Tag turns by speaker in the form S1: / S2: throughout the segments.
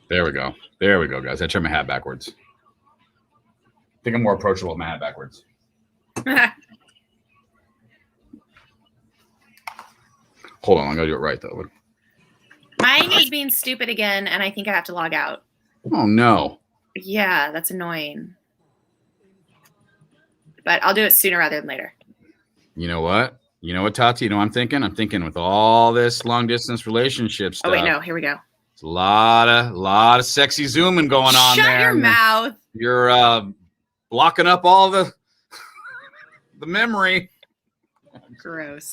S1: There we go. There we go, guys. I turned my hat backwards. I think I'm more approachable with my hat backwards. Hold on, I'm gonna do it right though.
S2: Mine is being stupid again, and I think I have to log out.
S1: Oh no.
S2: Yeah, that's annoying. But I'll do it sooner rather than later.
S1: You know what? You know what, Tati? You know what I'm thinking? I'm thinking with all this long distance relationship stuff.
S2: Oh wait, no, here we go.
S1: It's a lot of sexy zooming going on.
S2: Shut
S1: there.
S2: Your mouth.
S1: You're blocking up all the memory.
S2: Gross.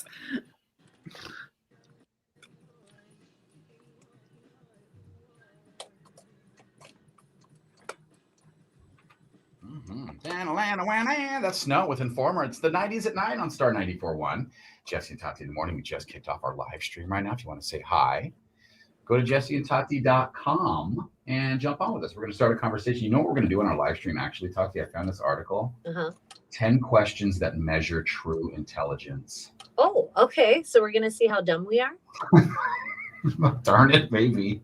S1: That's Snow with Informer. It's the 90s at 9 on Star 94.1. Jesse and Tati in the morning. We just kicked off our live stream right now. If you want to say hi, go to jesseandtati.com and jump on with us. We're going to start a conversation. You know what we're going to do in our live stream, actually, Tati? I found this article. 10 questions that measure true intelligence.
S3: Oh, okay. So we're going to see how dumb we are?
S1: Darn it, maybe.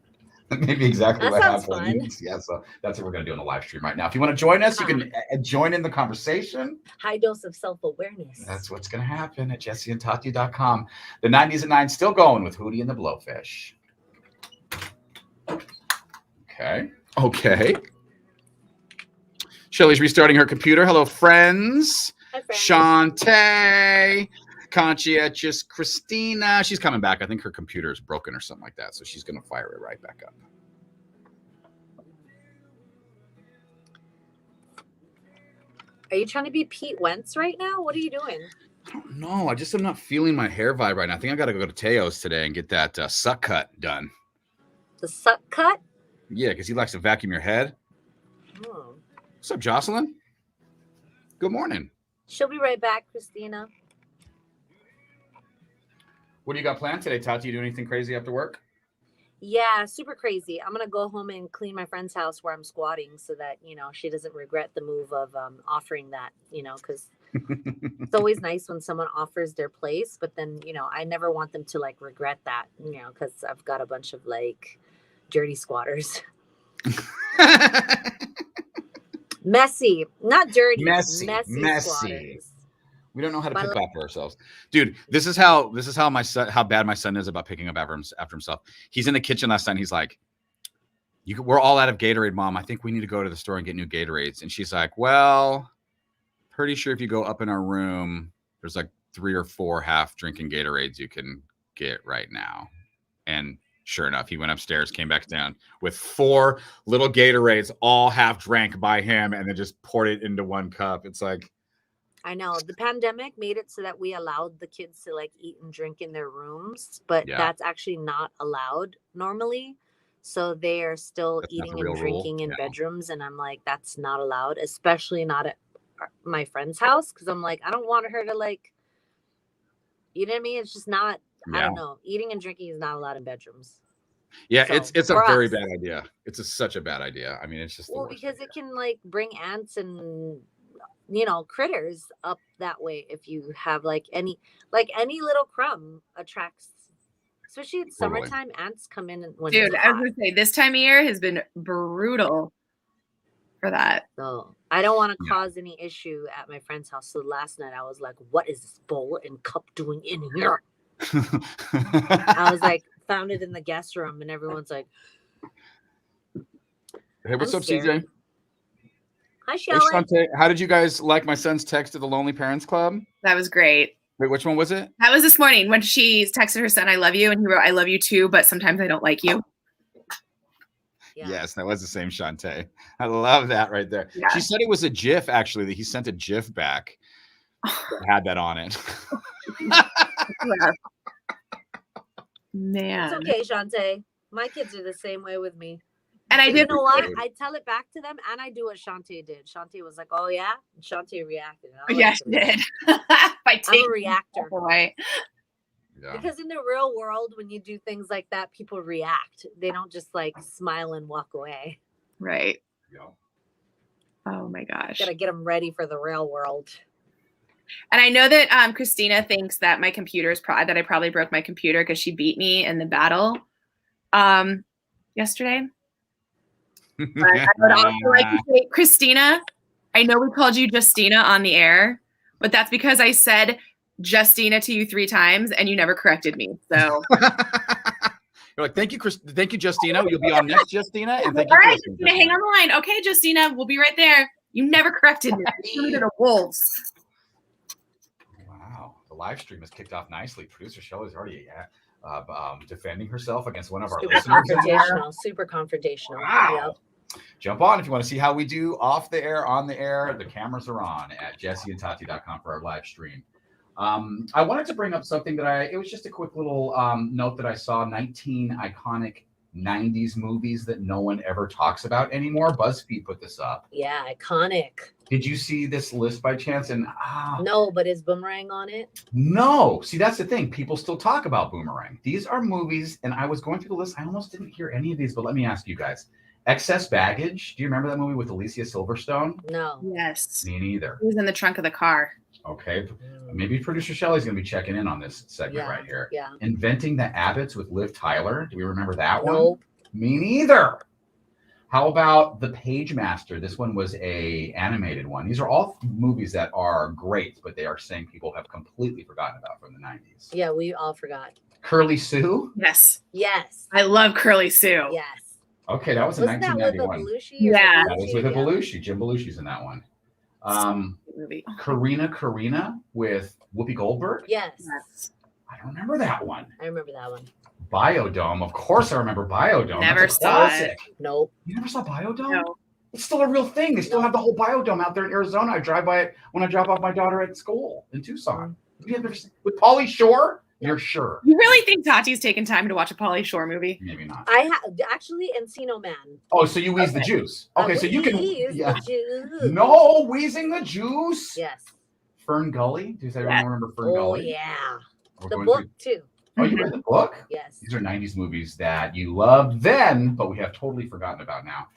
S1: Maybe exactly
S3: that
S1: what
S3: sounds
S1: happened.
S3: Fun.
S1: Yeah, so that's what we're going to do in the live stream right now. If you want to join us, you can join in the conversation.
S3: High dose of self-awareness.
S1: That's what's going to happen at jesseandtati.com. The 90s at 9 still going with Hootie and the Blowfish. Okay. Shelly's restarting her computer. Hello, friends.
S3: Hi, friends.
S1: Shantae. Conscientious Christina. She's coming back. I think her computer is broken or something like that. So she's going to fire it right back up.
S3: Are you trying to be Pete Wentz right now? What are you doing?
S1: I don't know. I just am not feeling my hair vibe right now. I think I got to go to Teo's today and get that suck cut done.
S3: The suck cut?
S1: Yeah, because he likes to vacuum your head.
S3: Oh.
S1: What's up, Jocelyn? Good morning.
S3: She'll be right back, Christina.
S1: What do you got planned today, Tati? You do anything crazy after work?
S3: Yeah, super crazy. I'm going to go home and clean my friend's house where I'm squatting so that, she doesn't regret the move of offering that, because it's always nice when someone offers their place. But then, I never want them to regret that, because I've got a bunch of dirty squatters. Messy, not dirty, messy squatters.
S1: We don't know how to pick after ourselves, dude. This is how how bad my son is about picking up after himself. He's in the kitchen last night. He's like, we're all out of Gatorade, Mom. I think we need to go to the store and get new Gatorades. And she's like, well, pretty sure if you go up in our room, there's 3 or 4 half drinking Gatorades you can get right now. And sure enough, he went upstairs, came back down with 4 little Gatorades, all half drank by him, and then just poured it into one cup. It's like,
S3: I know the pandemic made it so that we allowed the kids to eat and drink in their rooms, but that's actually not allowed normally. So they are still eating and drinking in bedrooms. And I'm like, that's not allowed, especially not at my friend's house. Cause I'm like, I don't want her to you know what I mean? It's just not, I don't know. Eating and drinking is not allowed in bedrooms.
S1: Yeah, so, it's a very bad idea. It's such a bad idea. I mean, it's just
S3: because it can bring ants and critters up that way. If you have any little crumb attracts, especially in summertime, ants come in.
S2: Dude, I was gonna say this time of year has been brutal for that.
S3: So I don't want to cause any issue at my friend's house. So last night I was like, what is this bowl and cup doing in here? I was found it in the guest room, and everyone's like,
S1: hey, what's up, CJ?
S3: Hi, Shelly.
S1: Hey, how did you guys like my son's text to the Lonely Parents Club?
S2: That was great.
S1: Wait, which one was it?
S2: That was this morning when she texted her son, I love you. And he wrote, I love you too, but sometimes I don't like you.
S1: Yeah. Yes, that was the same Shantae. I love that right there. Yeah. She said it was a GIF, actually, that he sent a GIF back that had that on it.
S2: Man.
S3: It's okay, Shantae. My kids are the same way with me.
S2: And I did.
S3: You know what? I tell it back to them, and I do what Shantae did. Shantae was like, "Oh yeah," and Shantae reacted.
S2: Yeah, she did.
S3: I'm a reactor.
S2: Right.
S1: Yeah.
S3: Because in the real world, when you do things like that, people react. They don't just smile and walk away.
S2: Right.
S1: Yeah.
S2: Oh my gosh.
S3: Gotta get them ready for the real world.
S2: And I know that Christina thinks that my computer is that I probably broke my computer because she beat me in the battle yesterday. But I would also like to say, Christina, I know we called you Justina on the air, but that's because I said Justina to you 3 times and you never corrected me. So
S1: you're like, thank you, thank you, Justina. You'll be on next, Justina. And thank you.
S2: All right, Justina, hang on the line. Okay, Justina, we'll be right there. You never corrected me. You to the wolves.
S1: Wow, the live stream has kicked off nicely. Producer Shelley's already defending herself against one of our listeners.
S3: Super confrontational.
S1: Wow. Yep. Jump on if you want to see how we do off the air, on the air. The cameras are on at jesseandtati.com for our live stream. I wanted to bring up something that it was just a quick little note that I saw. 19 iconic 90s movies that no one ever talks about anymore. BuzzFeed put this up.
S3: Yeah, iconic.
S1: Did you see this list by chance? And
S3: no, but is Boomerang on it?
S1: No. See, that's the thing. People still talk about Boomerang. These are movies, and I was going through the list. I almost didn't hear any of these, but let me ask you guys. Excess Baggage. Do you remember that movie with Alicia Silverstone?
S3: No.
S2: Yes.
S1: Me neither.
S2: He was in the trunk of the car.
S1: Okay. Maybe producer Shelley's going to be checking in on this segment right here.
S3: Yeah.
S1: Inventing the Abbots with Liv Tyler. Do we remember that one?
S3: Nope.
S1: Me neither. How about The Page Master? This one was a animated one. These are all movies that are great, but they are saying people have completely forgotten about from the 90s.
S3: Yeah, we all forgot.
S1: Curly Sue?
S2: Yes.
S3: Yes.
S2: I love Curly Sue.
S3: Yes.
S1: Okay, that was in 1991.
S2: Yeah.
S1: That was with a Belushi. Jim Belushi's in that one. Karina with Whoopi Goldberg?
S3: Yes.
S1: I don't remember that one.
S3: I remember that one.
S1: Biodome. Of course I remember Biodome.
S2: Never saw it.
S3: Nope.
S1: You never saw Biodome?
S2: No.
S1: It's still a real thing. They still have the whole Biodome out there in Arizona. I drive by it when I drop off my daughter at school in Tucson. Have you ever seen with Pauly Shore? You're sure?
S2: You really think Tati's taken time to watch a Pauly Shore movie?
S1: Maybe not.
S3: I have actually Encino Man.
S1: Oh, so you wheeze the juice. Okay, so you can.
S3: Yeah. The juice.
S1: No, wheezing the juice.
S3: Yes.
S1: Fern Gully. Does everyone remember Fern Gully?
S3: Oh yeah.
S1: We're
S3: the book too.
S1: Oh, you read the book?
S3: Yes.
S1: These are 90s movies that you loved then, but we have totally forgotten about now.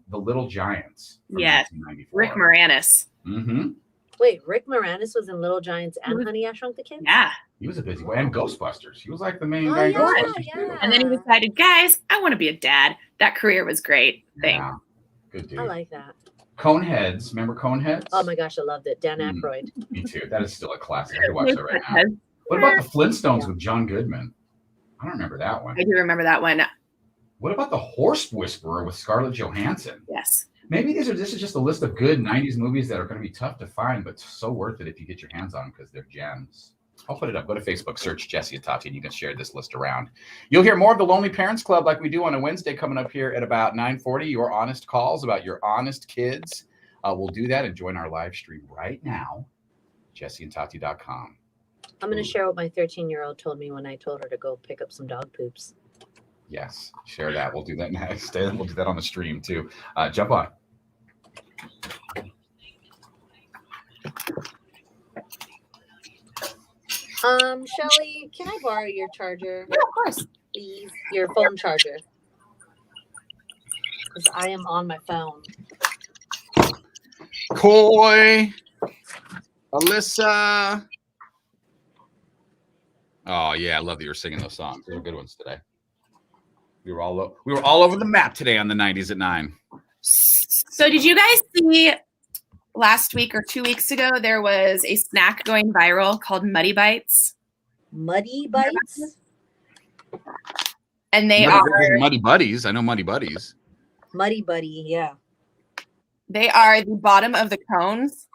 S1: The Little Giants.
S2: Yes. Rick Moranis.
S1: Mm-hmm.
S3: Wait, Rick Moranis was in Little Giants and Honey, I Shrunk the Kids?
S2: Yeah.
S1: He was a busy boy. And Ghostbusters. He was like the main guy in Ghostbusters too.
S2: And then he decided, guys, I want to be a dad. That career was great. Thanks.
S1: Yeah. Good dude.
S3: I like that.
S1: Coneheads. Remember Coneheads?
S3: Oh my gosh, I loved it. Dan Aykroyd.
S1: Me too. That is still a classic. I could watch that right now. What about the Flintstones with John Goodman? I don't remember that one.
S2: I do remember that one.
S1: What about the Horse Whisperer with Scarlett Johansson?
S2: Yes.
S1: Maybe this is just a list of good 90s movies that are going to be tough to find, but so worth it if you get your hands on them because they're gems. I'll put it up. Go to Facebook, search Jesse and Tati, and you can share this list around. You'll hear more of the Lonely Parents Club like we do on a Wednesday coming up here at about 9:40. Your honest calls about your honest kids. We'll do that and join our live stream right now, jesseandtati.com.
S3: I'm going to share what my 13-year-old told me when I told her to go pick up some dog poops.
S1: Yes, share that. We'll do that next. We'll do that on the stream too. Jump on.
S3: Shelly, can I borrow your charger?
S2: Yeah, of course.
S3: Please, your phone charger. Because I am on my phone.
S1: Coy, Alyssa. Oh yeah, I love that you're singing those songs. Those are good ones today. We were all over the map today on the 90s at 9.
S2: So did you guys see last week or 2 weeks ago there was a snack going viral called Muddy Bites?
S3: Muddy Bites?
S2: And they are
S1: Muddy Buddies. I know Muddy Buddies.
S3: Muddy Buddy, yeah.
S2: They are the bottom of the cones.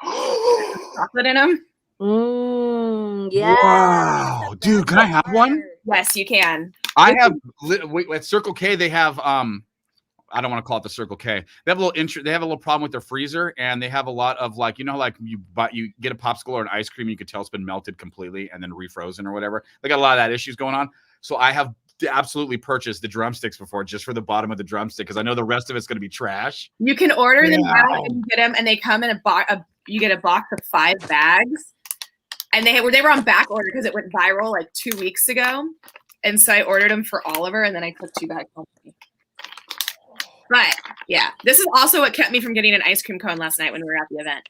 S2: Chocolate in them.
S3: Yeah.
S1: Wow, dude, can I have one?
S2: Yes, you can.
S1: I have at Circle K. They have I don't want to call it the Circle K. They have a little They have a little problem with their freezer, and they have a lot of like like you get a popsicle or an ice cream, and you could tell it's been melted completely and then refrozen or whatever. They got a lot of that issues going on. So I have absolutely purchased the drumsticks before just for the bottom of the drumstick because I know the rest of it's going to be trash.
S2: You can order them out and you get them, and they come in a box. You get a box of 5 bags. And they were on back order because it went viral like 2 weeks ago. And so I ordered them for Oliver, and then I took 2 bags home. But yeah, this is also what kept me from getting an ice cream cone last night when we were at the event.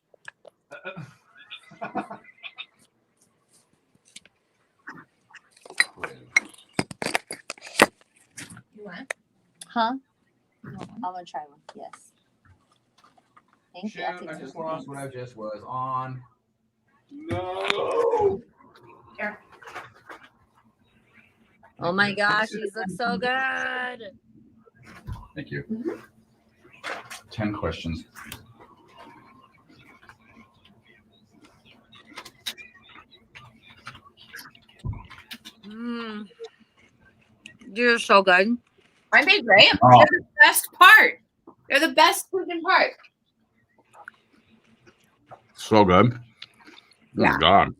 S3: You want? Huh? I'm gonna try one. Yes. Thank you.
S1: I just lost what I just was on. No.
S2: Here.
S3: Oh my gosh, these look so good.
S1: Thank you. 10 questions.
S3: You're so good.
S2: Aren't they great?
S1: Oh.
S2: They're the best part. They're the best freaking part.
S1: So good.
S2: Yeah.
S1: Oh my God.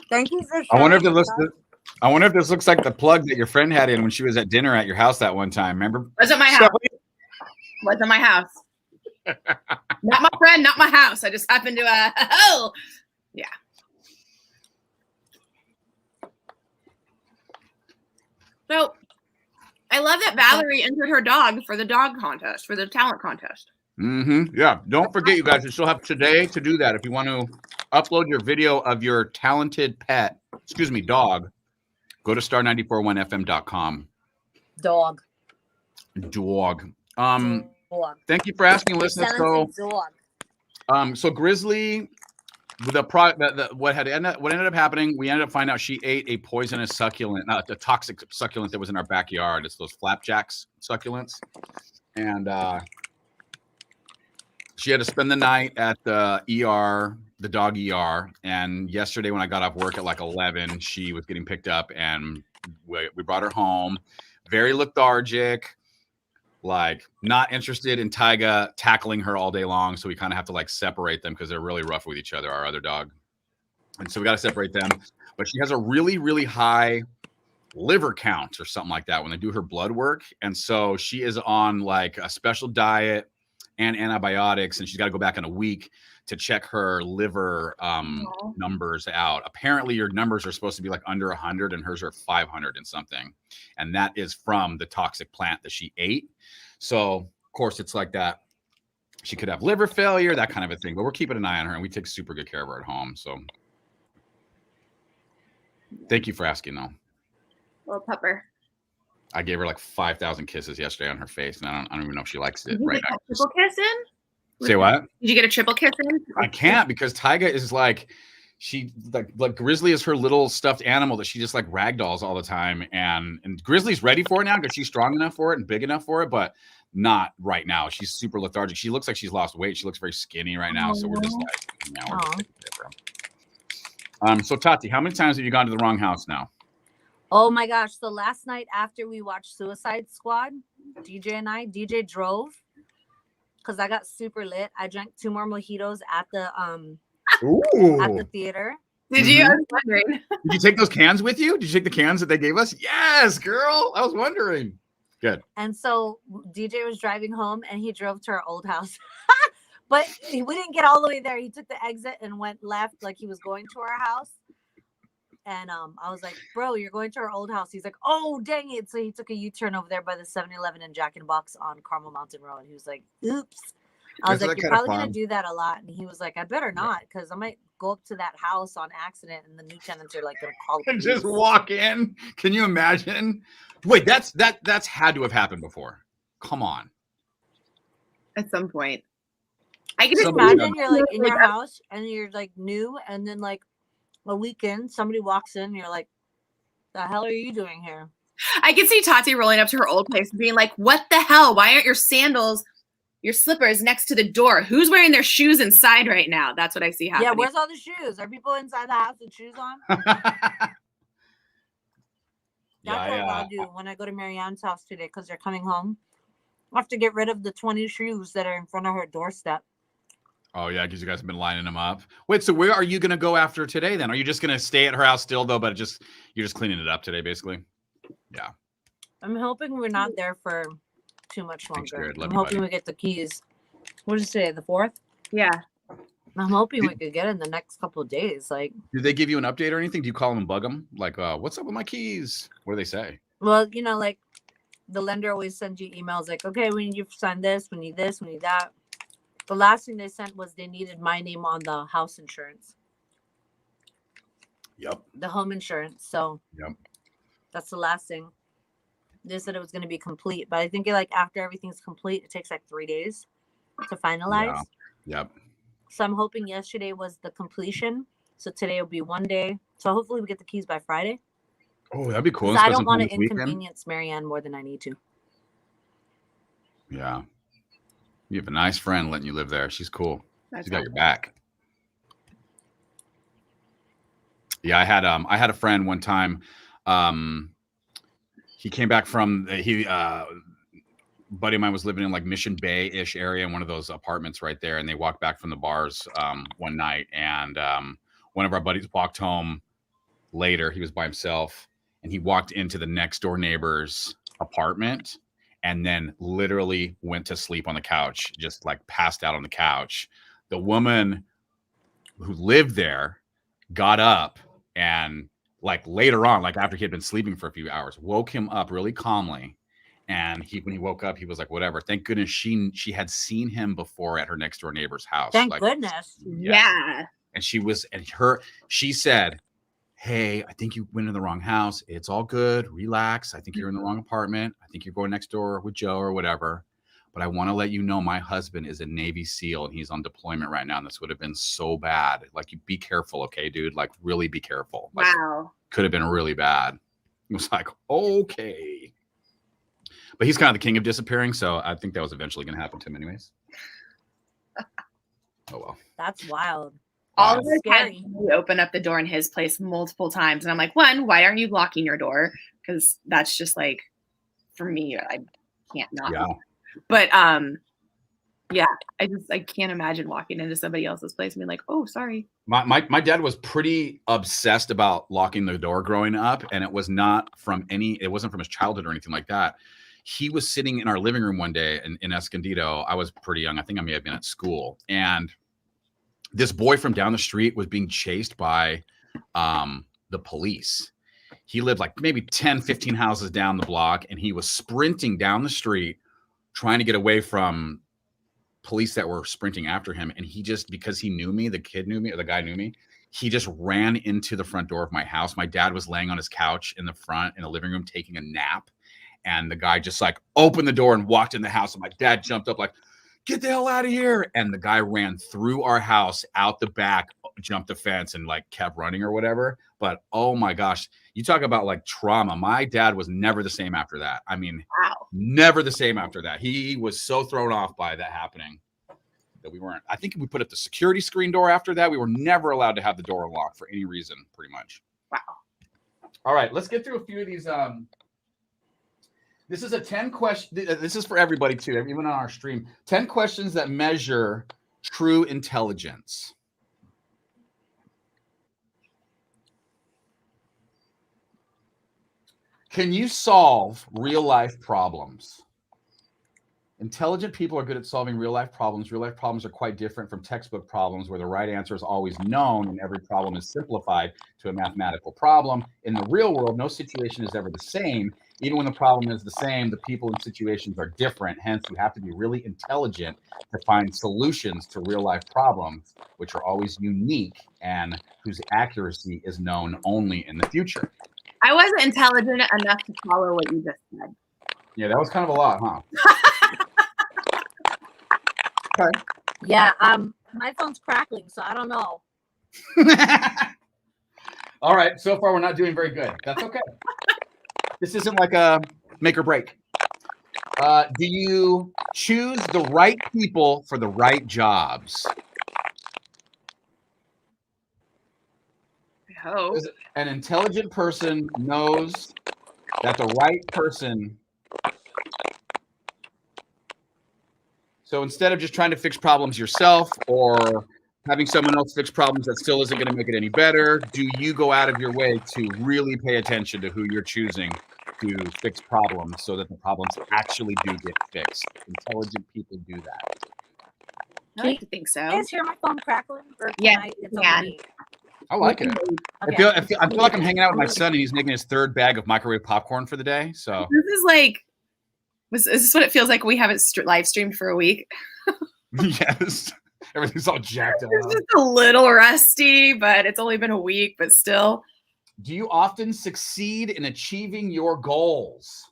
S3: Thank you for sharing.
S1: I wonder if this looks like the plug that your friend had in when she was at dinner at your house that one time. Remember?
S2: Wasn't my house. Wasn't my house. Not my friend, not my house. I just happened to yeah. So I love that Valerie entered her dog for the dog contest, for the talent contest.
S1: Yeah. Don't forget, you guys, you still have today to do that. If you want to upload your video of your talented pet, dog, go to star941fm.com.
S3: Dog.
S1: Thank you for asking, listeners. So Grizzly, what ended up happening, we ended up finding out she ate a poisonous succulent, not a toxic succulent that was in our backyard. It's those flapjacks succulents. And she had to spend the night at the ER, the dog ER. And yesterday when I got off work at like 11, she was getting picked up and we brought her home. Very lethargic, like not interested in Tyga tackling her all day long. So we kind of have to like separate them because they're really rough with each other, our other dog. And so we got to separate them. But she has a really, really high liver count or something like that when they do her blood work. And so she is on like a special diet and antibiotics, and she's got to go back in a week to check her liver numbers out. Apparently your numbers are supposed to be like under 100 and hers are 500 and something. And that is from the toxic plant that she ate. So of course it's like that. She could have liver failure, that kind of a thing, but we're keeping an eye on her and we take super good care of her at home. So thank you for asking though.
S2: Little pupper.
S1: I gave her like 5,000 kisses yesterday on her face, and I don't even know if she likes it
S2: right now. Triple kiss in?
S1: Say what?
S2: Did you get a triple kiss in?
S1: I can't because Tyga is like, she like Grizzly is her little stuffed animal that she just like ragdolls all the time, and Grizzly's ready for it now because she's strong enough for it and big enough for it, but not right now. She's super lethargic. She looks like she's lost weight. She looks very skinny right now, so we're just like, so Tati, how many times have you gone to the wrong house now?
S3: Oh my gosh. So last night after we watched Suicide Squad, DJ drove because I got super lit. I drank 2 more mojitos at the theater.
S2: Did you? I was wondering.
S1: Did you take those cans with you? Did you take the cans that they gave us? Yes, girl. I was wondering. Good. And
S3: so DJ was driving home and he drove to our old house. But we didn't get all the way there. He took the exit and went left like he was going to our house. And I was like, bro, you're going to our old house. He's like, oh, dang it. So he took a U-turn over there by the 7-Eleven and Jack in the Box on Carmel Mountain Road. He was like, oops. I was like, you're probably going to do that a lot. And he was like, I better not because I might go up to that house on accident and the new tenants are like going to call
S1: and just walk in. Can you imagine? Wait, that's had to have happened before. Come on.
S2: At some point. I can
S3: just imagine you're like in your house and you're like new and then like a weekend, somebody walks in and you're like, the hell are you doing here?
S2: I can see Tati rolling up to her old place and being like, what the hell? Why aren't your sandals, your slippers next to the door? Who's wearing their shoes inside right now? That's what I see happening.
S3: Yeah, where's all the shoes? Are people inside the house with shoes on? That's what I'll do when I go to Marianne's house today because they're coming home. I have to get rid of the 20 shoes that are in front of her doorstep.
S1: Oh, yeah, because you guys have been lining them up. Wait, so where are you going to go after today then? Are you just going to stay at her house still, though, but you're just cleaning it up today, basically? Yeah.
S3: I'm hoping we're not there for too much longer. I'm hoping we get the keys. What did you say, the 4th?
S2: Yeah.
S3: I'm hoping we could get in the next couple of days. Like,
S1: did they give you an update or anything? Do you call them and bug them? Like, what's up with my keys? What do they say?
S3: Well, you know, like the lender always sends you emails like, okay, we need you to sign this, we need that. The last thing they sent was they needed my name on the house insurance.
S1: Yep.
S3: The home insurance. So
S1: yep.
S3: That's the last thing. They said it was going to be complete, but I think after everything's complete, it takes 3 days to finalize.
S1: Yeah. Yep.
S3: So I'm hoping yesterday was the completion. So today will be 1 day. So hopefully we get the keys by Friday.
S1: Oh, that'd be cool.
S3: I don't want to inconvenience Marianne more than I need to.
S1: Yeah. You have a nice friend letting you live there. She's cool. She's got your back. Yeah, I had a friend one time. He came back from buddy of mine was living in Mission Bay-ish area in one of those apartments right there, and they walked back from the bars one night, and one of our buddies walked home later. He was by himself, and he walked into the next door neighbor's apartment and then literally went to sleep on the couch, just passed out on the couch. The woman who lived there got up and later on, after he had been sleeping for a few hours, woke him up really calmly. And when he woke up, he was like, whatever. Thank goodness she had seen him before at her next door neighbor's house.
S3: Thank goodness.
S2: Yeah.
S1: And she said, hey, I think you went in the wrong house. It's all good. Relax. I think you're in the wrong apartment. I think you're going next door with Joe or whatever. But I want to let you know my husband is a Navy SEAL and he's on deployment right now. And this would have been so bad. You be careful. Okay, dude. Really be careful.
S2: Wow.
S1: Could have been really bad. It was okay. But he's kind of the king of disappearing. So I think that was eventually going to happen to him anyways. Oh, well.
S3: That's wild.
S2: All of us had to open up the door in his place multiple times. And I'm like, one, why aren't you locking your door? Because that's just for me, I can't not.
S1: Yeah.
S2: But yeah, I can't imagine walking into somebody else's place and being like, oh, sorry.
S1: My dad was pretty obsessed about locking the door growing up, and it wasn't from his childhood or anything like that. He was sitting in our living room one day in Escondido. I was pretty young. I think I may have been at school, and this boy from down the street was being chased by the police. He lived maybe 10, 15 houses down the block, and he was sprinting down the street trying to get away from police that were sprinting after him. And he just, because he knew me, the kid knew me, or the guy knew me, he just ran into the front door of my house. My dad was laying on his couch in the front in the living room taking a nap. And the guy just opened the door and walked in the house. And my dad jumped up get the hell out of here. And the guy ran through our house, out the back, jumped the fence and kept running or whatever. But oh my gosh, you talk about trauma. My dad was never the same after that. I mean, wow. Never the same after that. He was so thrown off by that happening that we weren't. I think we put up the security screen door after that. We were never allowed to have the door unlocked for any reason, pretty much.
S2: Wow.
S1: All right, let's get through a few of these. This is a 10 question. This is for everybody too, even on our stream. 10 questions that measure true intelligence. Can you solve real life problems? Intelligent people are good at solving real life problems. Real life problems are quite different from textbook problems where the right answer is always known and every problem is simplified to a mathematical problem. In the real world, no situation is ever the same. Even when the problem is the same, the people and situations are different. Hence, you have to be really intelligent to find solutions to real life problems, which are always unique and whose accuracy is known only in the future.
S2: I wasn't intelligent enough to follow what you just said.
S1: Yeah, that was kind of a lot, huh?
S3: Okay. Yeah, my phone's crackling, so I don't know.
S1: All right, so far we're not doing very good. That's okay. This isn't like a make or break. Do you choose the right people for the right jobs?
S2: I hope.
S1: An intelligent person knows that the right person. So instead of just trying to fix problems yourself or having someone else fix problems that still isn't going to make it any better, do you go out of your way to really pay attention to who you're choosing to fix problems so that the problems actually do get fixed? Intelligent people do that.
S2: I like to think so.
S3: You guys hear my phone crackling?
S2: Yeah.
S1: I like it. Okay. I feel like I'm hanging out with my son and he's making his third bag of microwave popcorn for the day. So
S2: this is like, is this what it feels like? We haven't live streamed for a week.
S1: Yes. Everything's all jacked up.
S2: It's just a little rusty, but it's only been a week, but still.
S1: Do you often succeed in achieving your goals?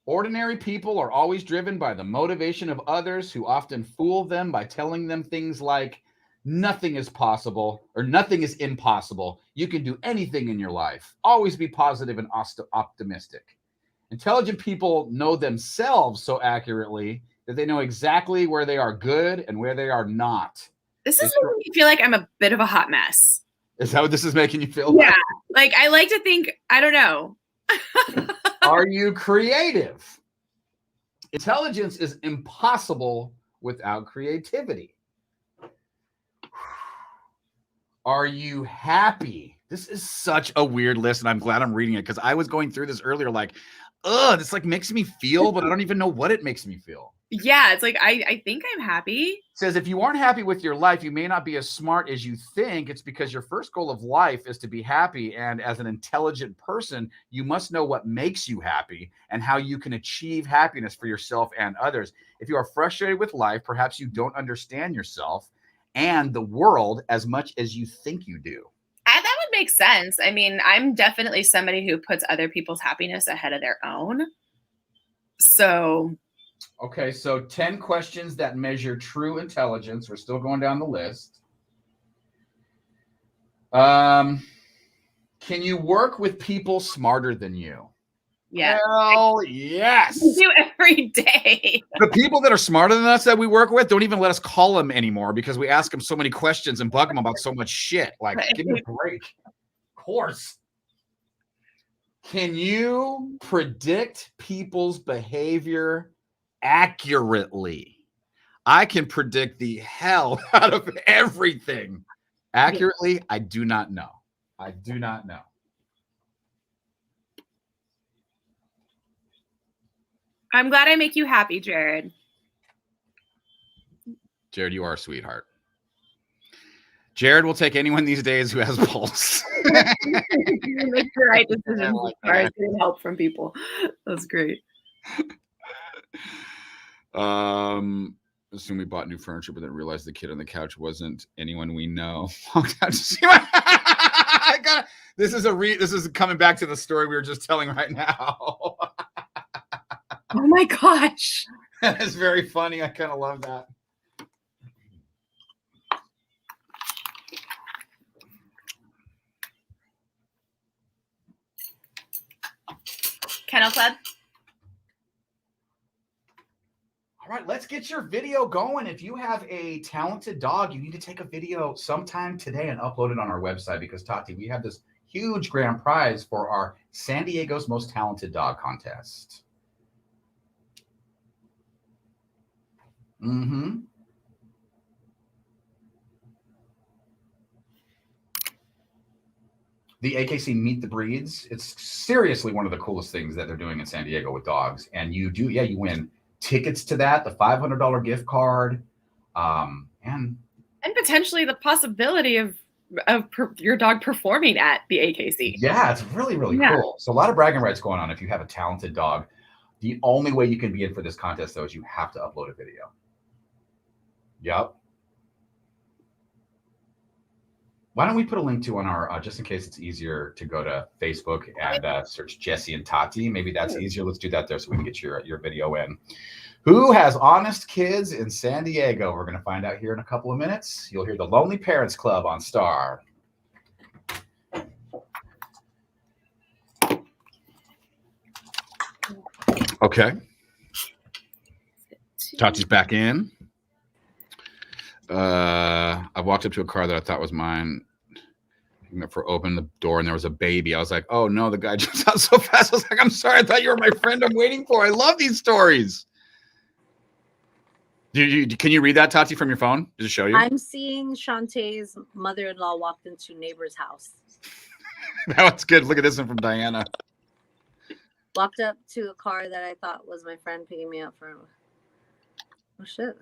S1: Ordinary people are always driven by the motivation of others who often fool them by telling them things like, nothing is possible or nothing is impossible. You can do anything in your life. Always be positive and optimistic. Intelligent people know themselves so accurately that they know exactly where they are good and where they are not.
S2: This is making me feel like I'm a bit of a hot mess.
S1: Is that what this is making you feel?
S2: Yeah. Like I like to think, I don't know.
S1: Are you creative? Intelligence is impossible without creativity. Are you happy? This is such a weird list, and I'm glad I'm reading it because I was going through this earlier like, this like makes me feel, but I don't even know what it makes me feel.
S2: Yeah, it's like I think I'm happy. It
S1: says if you aren't happy with your life, you may not be as smart as you think. It's because your first goal of life is to be happy, and as an intelligent person, you must know what makes you happy and how you can achieve happiness for yourself and others. If you are frustrated with life, perhaps you don't understand yourself and the world as much as you think you do.
S2: That would make sense. I mean, I'm definitely somebody who puts other people's happiness ahead of their own. So,
S1: okay, so 10 questions that measure true intelligence. We're still going down the list. Can you work with people smarter than you?
S2: Yeah.
S1: Hell yes.
S2: I do every day.
S1: The people that are smarter than us that we work with don't even let us call them anymore because we ask them so many questions and bug them about so much shit. Like, give me a break. Of course. Can you predict people's behavior accurately? I can predict the hell out of everything. Accurately, I do not know. I do not know.
S2: I'm glad I make you happy, Jared.
S1: Jared, you are a sweetheart. Jared will take anyone these days who has pulse.
S2: You make the right decisions as far as getting help from people. That's great.
S1: Assume we bought new furniture, but then realized the kid on the couch wasn't anyone we know. This is coming back to the story we were just telling right now.
S2: Oh my gosh.
S1: That is very funny. I kind of love that.
S2: Kennel Club.
S1: All right, let's get your video going. If you have a talented dog, you need to take a video sometime today and upload it on our website because, Tati, we have this huge grand prize for our San Diego's Most Talented Dog contest. Mm-hmm. The AKC Meet the Breeds. It's seriously one of the coolest things that they're doing in San Diego with dogs. And you win tickets to that, the $500 gift card, and potentially the possibility of your dog performing at the AKC. Yeah, it's really, really cool. So a lot of bragging rights going on if you have a talented dog. The only way you can be in for this contest, though, is you have to upload a video. Yep. Why don't we put a link to on our, just in case it's easier to go to Facebook and search Jesse and Tati. Maybe that's easier. Let's do that there so we can get your video in. Who has honest kids in San Diego? We're going to find out here in a couple of minutes. You'll hear the Lonely Parents Club on Star. Okay. Tati's back in. I walked up to a car that I thought was mine. For opening the door and there was a baby. I was like, oh no, the guy jumped out so fast. I was like, I'm sorry, I thought you were my friend I'm waiting for. I love these stories. Can you read that, Tati, from your phone? Does it show you?
S3: I'm seeing Shantae's mother-in-law walked into neighbor's house.
S1: That's good. Look at this one from Diana.
S3: Walked up to a car that I thought was my friend picking me up from. Oh shit.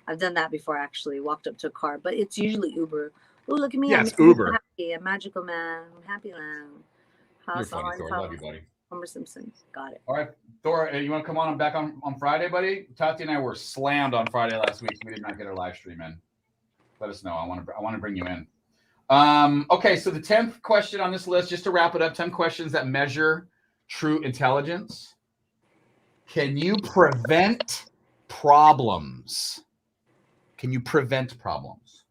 S3: I've done that before, actually. Walked up to a car, but it's usually Uber. Oh, look at me.
S1: Yeah, it's Uber.
S3: Happy, a magical man. I'm happy land.
S1: You're funny, Thor. Love you, buddy.
S3: Homer Simpson. Got it.
S1: All right, Thor, you want to come on back on Friday, buddy? Tati and I were slammed on Friday last week, so we did not get our live stream in. Let us know. I want to bring you in. Okay, so the 10th question on this list, just to wrap it up, 10 questions that measure true intelligence. Can you prevent problems? Can you prevent problems?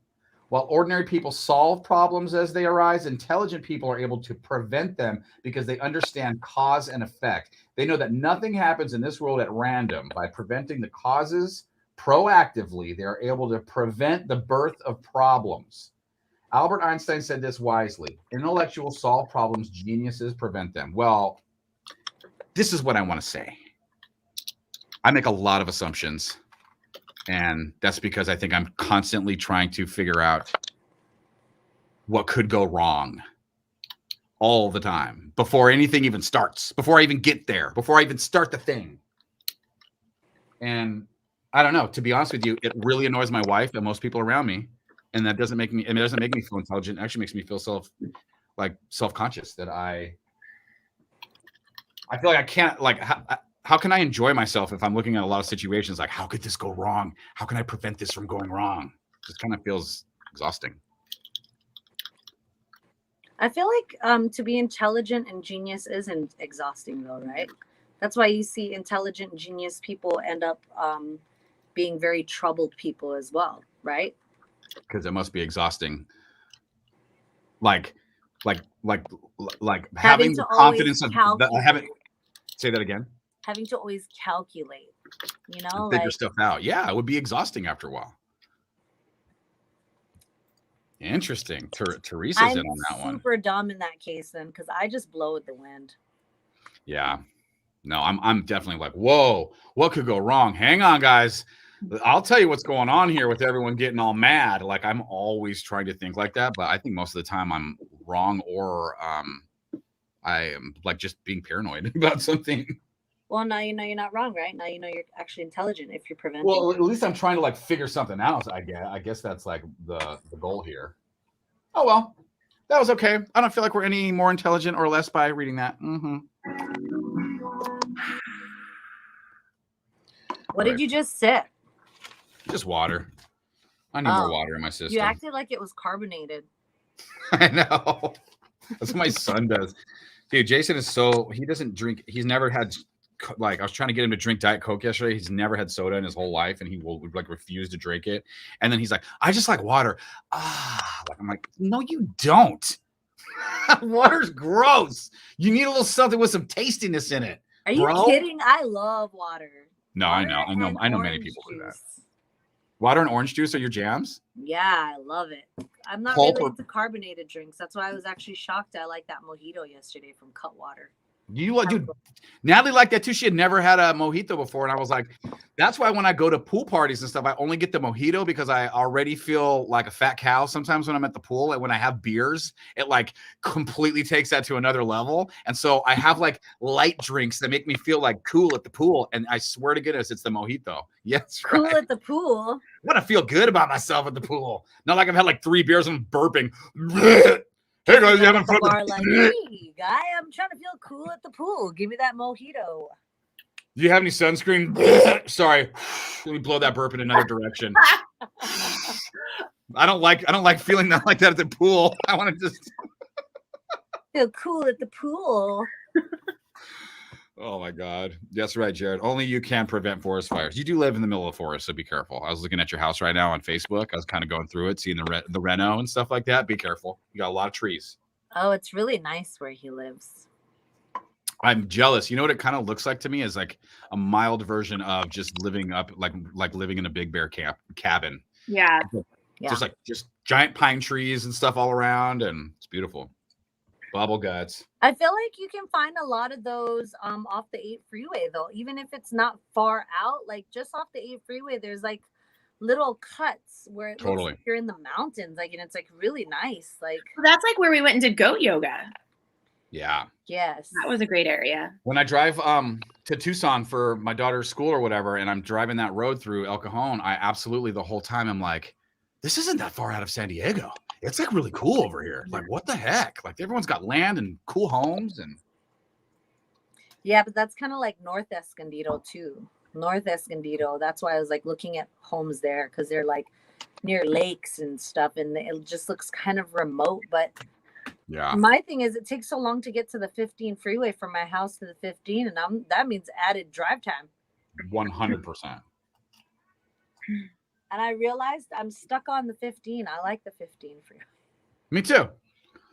S1: While ordinary people solve problems as they arise, intelligent people are able to prevent them because they understand cause and effect. They know that nothing happens in this world at random. By preventing the causes proactively, they are able to prevent the birth of problems. Albert Einstein said this wisely: intellectuals solve problems, geniuses prevent them. Well, this is what I want to say. I make a lot of assumptions, and that's because I think I'm constantly trying to figure out what could go wrong all the time before anything even starts, before I even get there, before I even start the thing. And I don't know, to be honest with you, it really annoys my wife and most people around me. And that doesn't make me feel intelligent. It actually makes me feel self-conscious that I feel like I can't, like, how can I enjoy myself if I'm looking at a lot of situations like, how could this go wrong? How can I prevent this from going wrong? It just kind of feels exhausting.
S3: I feel like to be intelligent and genius isn't exhausting though, right? That's why you see intelligent, genius people end up being very troubled people as well, right?
S1: Because it must be exhausting. Like having the confidence of having. Say that again.
S3: Having to always calculate, you know,
S1: figure stuff out. Yeah, it would be exhausting after a while. Interesting. Teresa's in on that one.
S3: I'm super dumb in that case then, because I just blow with the wind.
S1: Yeah. No, I'm definitely like, whoa, what could go wrong? Hang on, guys. I'll tell you what's going on here with everyone getting all mad. Like, I'm always trying to think like that, but I think most of the time I'm wrong, or I am like just being paranoid about something.
S3: Well, now you know you're not wrong, right? Now you know you're actually intelligent if you're preventing.
S1: Well, at least I'm trying to like figure something out. I guess that's like the goal here. Oh well, that was okay. I don't feel like we're any more intelligent or less by reading that.
S3: What did you just sip?
S1: Just water. I need more water in my system.
S3: You acted like it was carbonated.
S1: I know. That's what my son does. Dude, Jason is he doesn't drink. He's never had, like, I was trying to get him to drink Diet Coke yesterday. He's never had soda in his whole life, and he will like refuse to drink it. And then he's like, I just like water. Like, I'm like, no, you don't. Water's gross. You need a little something with some tastiness in it.
S3: Are you kidding? I love water.
S1: No, I know many people do that. Water and orange juice are your jams?
S3: Yeah, I love it. I'm not really into carbonated drinks. That's why I was actually shocked. I liked that mojito yesterday from Cutwater.
S1: Dude, Natalie liked that too. She had never had a mojito before, and I was like, that's why when I go to pool parties and stuff, I only get the mojito because I already feel like a fat cow sometimes when I'm at the pool. And when I have beers, it like completely takes that to another level. And so I have like light drinks that make me feel like cool at the pool. And I swear to goodness, it's the mojito. Yes,
S3: cool right. At the pool.
S1: I want to feel good about myself at the pool. Not like I've had like 3 beers and I'm burping. Hey guys, you having fun?
S3: Like, hey guy, I'm trying to feel cool at the pool. Give me that mojito.
S1: Do you have any sunscreen? Sorry, let me blow that burp in another direction. I don't like feeling that like that at the pool. I want to just
S3: feel cool at the pool.
S1: Oh my God. That's right, Jared. Only you can prevent forest fires. You do live in the middle of the forest, so be careful. I was looking at your house right now on Facebook. I was kind of going through it, seeing the reno and stuff like that. Be careful. You got a lot of trees.
S3: Oh, it's really nice where he lives.
S1: I'm jealous. You know what it kind of looks like to me is like a mild version of just living up, like living in a Big Bear cabin.
S2: Yeah.
S1: Just giant pine trees and stuff all around, and it's beautiful. Bubble guts.
S3: I feel like you can find a lot of those off the 8 freeway though, even if it's not far out. Like just off the 8 freeway, there's like little cuts where it looks like you're in the mountains, like, and it's like really nice. Like
S2: that's like where we went and did goat yoga.
S1: Yeah.
S3: Yes.
S2: That was a great area.
S1: When I drive to Tucson for my daughter's school or whatever, and I'm driving that road through El Cajon, I absolutely the whole time I'm like, this isn't that far out of San Diego. It's like really cool over here. Like, what the heck? Like, everyone's got land and cool homes. And
S3: yeah, but that's kind of like North Escondido too. North Escondido. That's why I was like looking at homes there, because they're like near lakes and stuff, and it just looks kind of remote. But
S1: yeah,
S3: my thing is, it takes so long to get to the 15 freeway from my house to the 15, and that means added drive time.
S1: 100%.
S3: And I realized I'm stuck on the 15. I like the 15 freeway.
S1: Me too.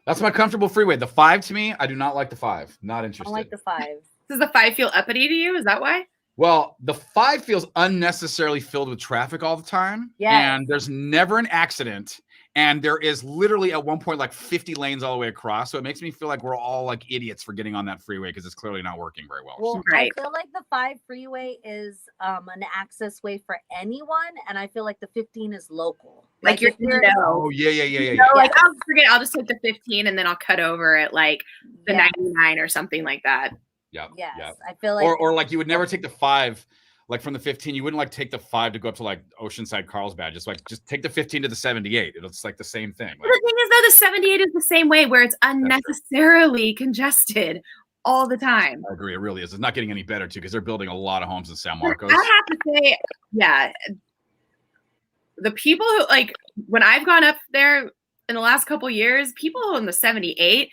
S1: That's my comfortable freeway. The 5 to me, I do not like the 5. Not interested.
S3: I like the 5.
S2: Does the 5 feel uppity to you? Is that why?
S1: Well, the 5 feels unnecessarily filled with traffic all the time.
S3: Yeah.
S1: And there's never an accident. And there is literally at one point like 50 lanes all the way across. So it makes me feel like we're all like idiots for getting on that freeway because it's clearly not working very well.
S3: Well,
S2: right.
S3: I feel like the 5 freeway is an access way for anyone. And I feel like the 15 is local.
S2: Like you're
S1: oh, yeah.
S2: Like, I'll just take the 15 and then I'll cut over at like the 99 or something like that.
S1: Yeah.
S3: Yes.
S1: Yep.
S3: I feel like
S1: or like you would never take the 5 like from the 15, you wouldn't like take the 5 to go up to like Oceanside Carlsbad. Just take the 15 to the 78. It's like the same thing. Like,
S2: the thing is, though, the 78 is the same way, where it's unnecessarily congested all the time.
S1: I agree. It really is. It's not getting any better too because they're building a lot of homes in San Marcos.
S2: I have to say, yeah, the people who like when I've gone up there in the last couple years, people in the 78,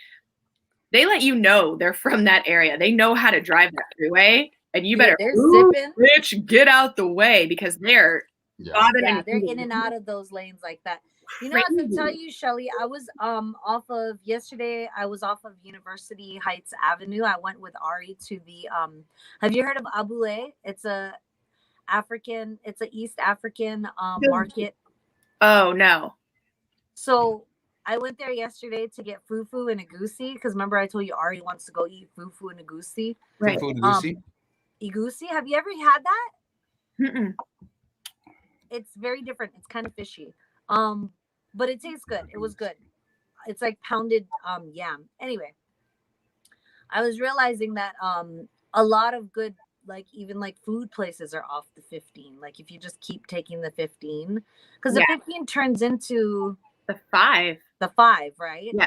S2: they let you know they're from that area. They know how to drive that freeway. And you better,
S3: zipping.
S2: Bitch, get out the way because they're
S3: they're in and out of those lanes like that. You know, I have to tell you, Shelly, I was yesterday I was off of University Heights Avenue. I went with Ari to the have you heard of Abule? It's a East African market.
S2: Oh no.
S3: So I went there yesterday to get fufu and egusi because remember I told you Ari wants to go eat fufu and egusi.
S1: Right. Fufu and egusi.
S3: Egusi, have you ever had that?
S2: Mm-mm.
S3: It's very different. It's kind of fishy. But it tastes good. It was good. It's like pounded yam. Anyway, I was realizing that a lot of good like even like food places are off the 15. Like if you just keep taking the 15, because the 15 turns into
S2: the 5.
S3: The 5, right?
S2: Yeah.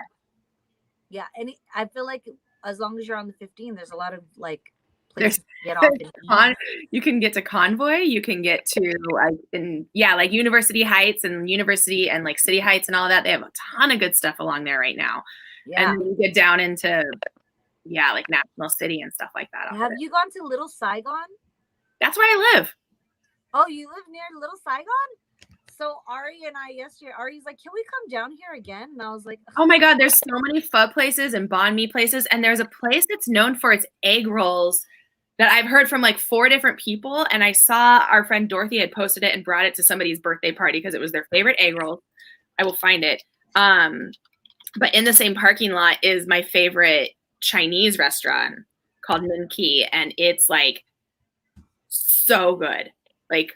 S3: Yeah, and I feel like as long as you're on the 15, there's a lot of like
S2: there's
S3: get off
S2: you can get to Convoy, you can get to like University Heights and University and like City Heights and all of that. They have a ton of good stuff along there right now. Yeah. And then you get down into like National City and stuff like that.
S3: Have you gone to Little Saigon?
S2: That's where I live.
S3: Oh, you live near Little Saigon? So Ari and I yesterday, Ari's like, can we come down here again? And I was like,
S2: oh my God, there's so many pho places and banh mi places. And there's a place that's known for its egg rolls that I've heard from like 4 different people. And I saw our friend Dorothy had posted it and brought it to somebody's birthday party because it was their favorite egg roll. I will find it. But in the same parking lot is my favorite Chinese restaurant called Min Ki. And it's like so good. Like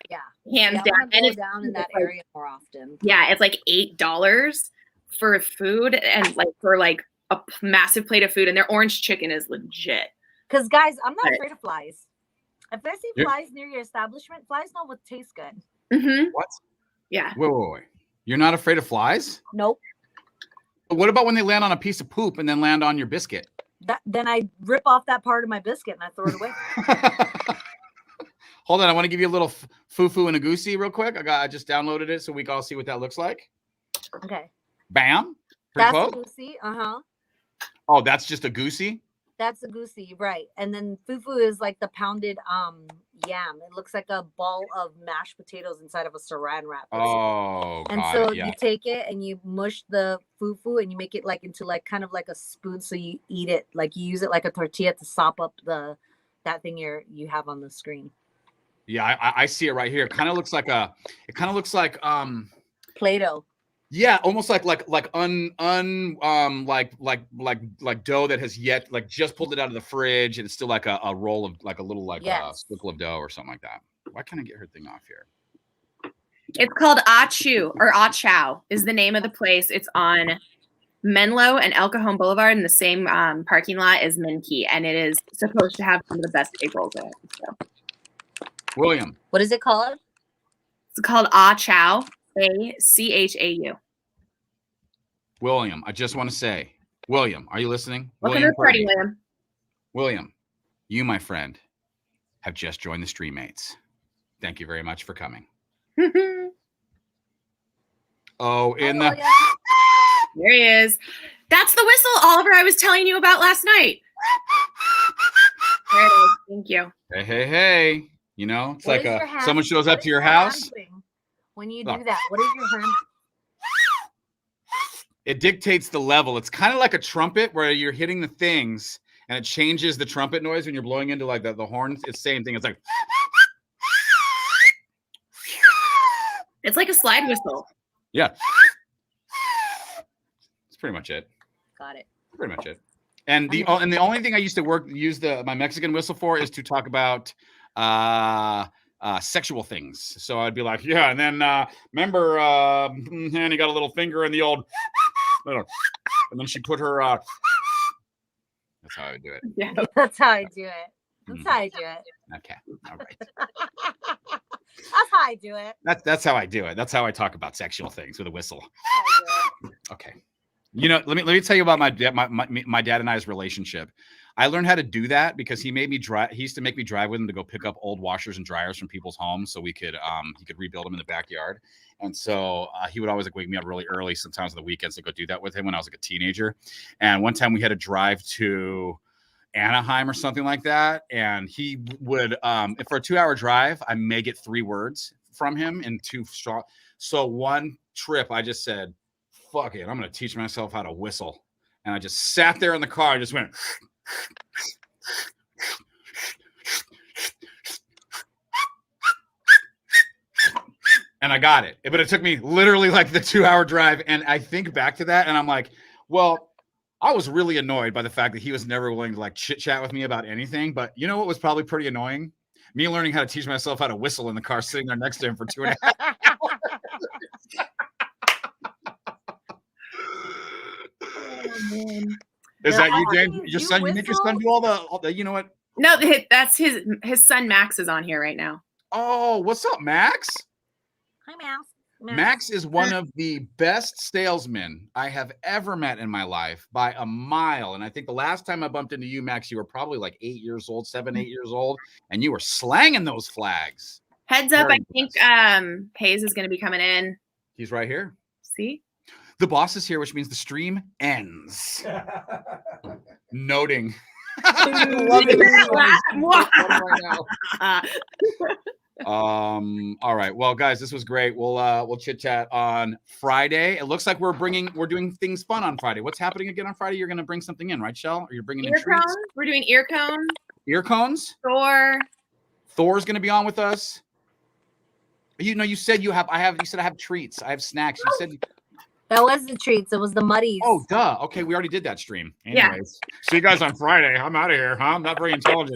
S2: hands down.
S3: And it's down in that area more often.
S2: Yeah, it's like $8 for food and like for like a massive plate of food. And their orange chicken is legit.
S3: Because guys, I'm not afraid of flies. If I see flies near your establishment, flies know what tastes good.
S2: Mm-hmm.
S1: What?
S2: Yeah.
S1: Wait. You're not afraid of flies?
S3: Nope.
S1: But what about when they land on a piece of poop and then land on your biscuit?
S3: Then I rip off that part of my biscuit and I throw it away.
S1: Hold on, I want to give you a little fufu and egusi real quick. I just downloaded it so we can all see what that looks like.
S3: Okay.
S1: Bam.
S3: That's egusi.
S1: Oh, that's just a goosey?
S3: That's a goosey, right? And then fufu is like the pounded yam. It looks like a ball of mashed potatoes inside of a saran wrap.
S1: Oh,
S3: and so you take it and you mush the fufu and you make it like into like kind of like a spoon, so you eat it like you use it like a tortilla to sop up that thing you have on the screen.
S1: Yeah, I see it right here. It kind of looks like
S3: Play-Doh.
S1: Yeah, almost like dough that has yet like just pulled it out of the fridge and it's still like a roll of like a little like a spoonful of dough or something like that. Why can't I get her thing off here?
S2: It's called Achu or Achao is the name of the place. It's on Menlo and El Cajon Boulevard in the same parking lot as Min Ki, and it is supposed to have some of the best egg rolls in it. So.
S1: William,
S3: what is it called?
S2: It's called Achao. ACHAU.
S1: William, I just want to say, William, are you listening?
S2: Welcome to the party, William.
S1: William, you, my friend, have just joined the Stream Mates. Thank you very much for coming. Oh, in the.
S3: Yeah.
S2: There he is. That's the whistle, Oliver, I was telling you about last night. There it is. Thank you.
S1: Hey, hey, hey. You know, it's
S3: what
S1: like someone shows up to your house.
S3: When you do that, what is your hand?
S1: It dictates the level. It's kind of like a trumpet where you're hitting the things and it changes the trumpet noise when you're blowing into like the horns. It's the same thing. It's like.
S2: It's like a slide whistle.
S1: Yeah. That's pretty much it.
S3: Got it.
S1: Pretty much it. And the only thing I used to use my Mexican whistle for is to talk about sexual things. So I'd be like, yeah, and then remember Annie got a little finger in the old and then she put her that's how I would do it.
S3: Yeah, that's how I do it. That's how I do it.
S1: Okay. All right.
S3: That's how I do it.
S1: That's how I do it. That's how I talk about sexual things with a whistle. Okay. You know, let me tell you about my dad and I's relationship. I learned how to do that because he made me drive. He used to make me drive with him to go pick up old washers and dryers from people's homes so he could rebuild them in the backyard. And so he would always like wake me up really early, sometimes on the weekends, to go do that with him when I was like a teenager. And one time we had to drive to Anaheim or something like that, and he would for a 2-hour drive, I may get 3 words from him in 2 strong. So one trip, I just said, "Fuck it, I'm gonna teach myself how to whistle," and I just sat there in the car. I just went. And I got it. But it took me literally like the 2-hour drive. And I think back to that and I'm like, well, I was really annoyed by the fact that he was never willing to like chit chat with me about anything. But you know what was probably pretty annoying? Me learning how to teach myself how to whistle in the car, sitting there next to him for 2.5 hours.
S2: Oh,
S1: is that you, James? Your son? You make your son do all the you know what?
S2: No, that's his son Max is on here right now.
S1: Oh, what's up, Max?
S3: Hi, Max.
S1: Max is one of the best salesmen I have ever met in my life by a mile. And I think the last time I bumped into you, Max, you were probably like 8 years old, 7, 8 years old, and you were slanging those flags.
S2: Heads up, I think Hayes is going to be coming in.
S1: He's right here.
S2: See?
S1: The boss is here, which means the stream ends. Noting. All right. Well, guys, this was great. We'll chit chat on Friday. It looks like we're doing things fun on Friday. What's happening again on Friday? You're going to bring something in, right, Shell? Or you're bringing in treats?
S2: We're doing ear cones.
S1: Ear cones? Thor's going to be on with us. You know, you said you said I have treats. I have snacks. You said
S3: that was the treats. It was the muddies.
S1: Oh, duh. Okay, we already did that stream. Anyways, see you guys on Friday. I'm out of here. Huh? I'm not very intelligent.